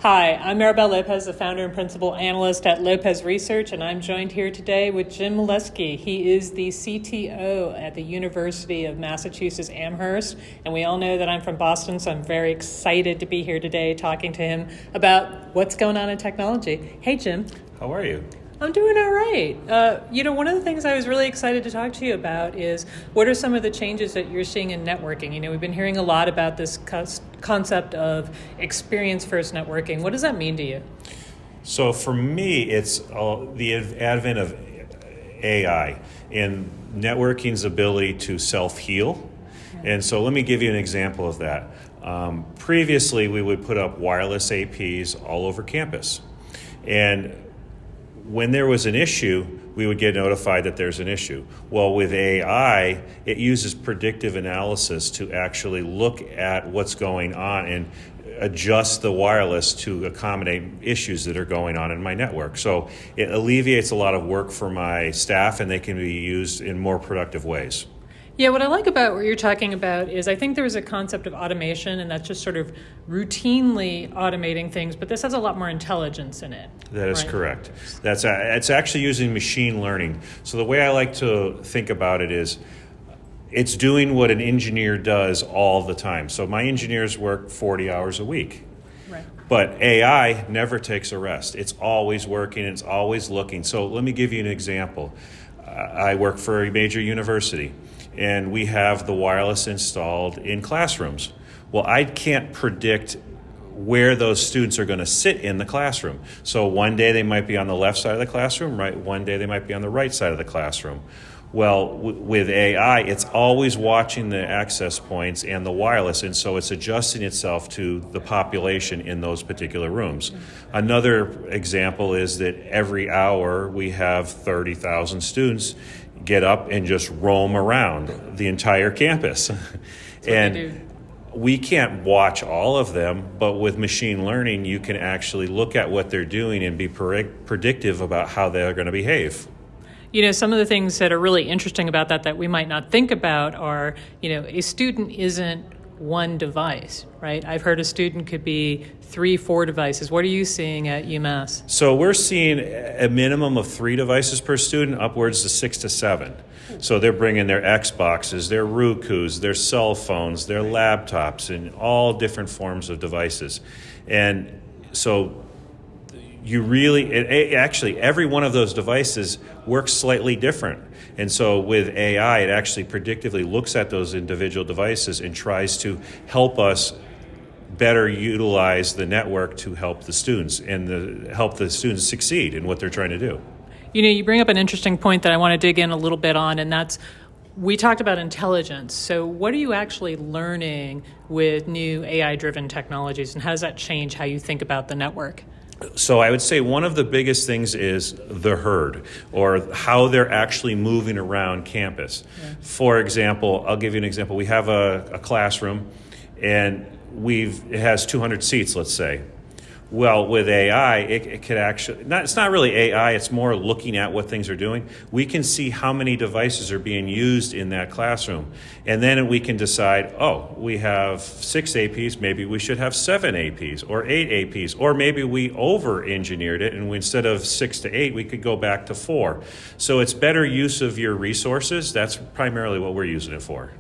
Hi, I'm Maribel Lopez, the founder and principal analyst at Lopez Research, and I'm joined here today with Jim Mileski. He is the CTO at the University of Massachusetts Amherst, and we all know that I'm from Boston, so I'm very excited to be here today talking to him about what's going on in technology. Hey, Jim. How are you? I'm doing all right. One of the things I was really excited to talk to you about is what are some of the changes that you're seeing in networking? We've been hearing a lot about this concept of experience-first networking. What does that mean to you? So for me, it's the advent of AI and networking's ability to self-heal. And so let me give you an example of that. Previously, we would put up wireless APs all over campus. And when there was an issue, we would get notified that there's an issue. Well, with AI, it uses predictive analysis to actually look at what's going on and adjust the wireless to accommodate issues that are going on in my network. So it alleviates a lot of work for my staff, and they can be used in more productive ways. Yeah, what I like about what you're talking about is I think there's a concept of automation, and that's just sort of routinely automating things, but this has a lot more intelligence in it. That is right? correct. It's actually using machine learning. So the way I like to think about it is it's doing what an engineer does all the time. So my engineers work 40 hours a week. Right. But AI never takes a rest. It's always working, it's always looking. So let me give you an example. I work for a major university, and we have the wireless installed in classrooms. Well, I can't predict where those students are going to sit in the classroom. So one day they might be on the left side of the classroom, right? One day they might be on the right side of the classroom. Well, with AI, it's always watching the access points and the wireless, and so it's adjusting itself to the population in those particular rooms. Another example is that every hour we have 30,000 students get up and just roam around the entire campus. And we can't watch all of them, but with machine learning, you can actually look at what they're doing and be predictive about how they're going to behave. Some of the things that are really interesting about that we might not think about are, a student isn't one device, right? I've heard a student could be 3-4 devices. What are you seeing at UMass? So we're seeing a minimum of 3 devices per student, upwards to 6 to 7. So they're bringing their Xboxes, their Rokus, their cell phones, their laptops, and all different forms of devices. And so actually, every one of those devices works slightly different. And so with AI, it actually predictively looks at those individual devices and tries to help us better utilize the network to help the students and help the students succeed in what they're trying to do. You bring up an interesting point that I want to dig in a little bit on, and that's we talked about intelligence. So what are you actually learning with new AI-driven technologies, and how does that change how you think about the network? So I would say one of the biggest things is the herd, or how they're actually moving around campus. Yeah. For example, I'll give you an example. We have a classroom, and it has 200 seats, let's say. Well, with AI, it could actually, it's not really AI, it's more looking at what things are doing. We can see how many devices are being used in that classroom. And then we can decide, we have 6 APs, maybe we should have 7 APs or 8 APs, or maybe we over-engineered it, and instead of 6 to 8, we could go back to 4. So it's better use of your resources. That's primarily what we're using it for.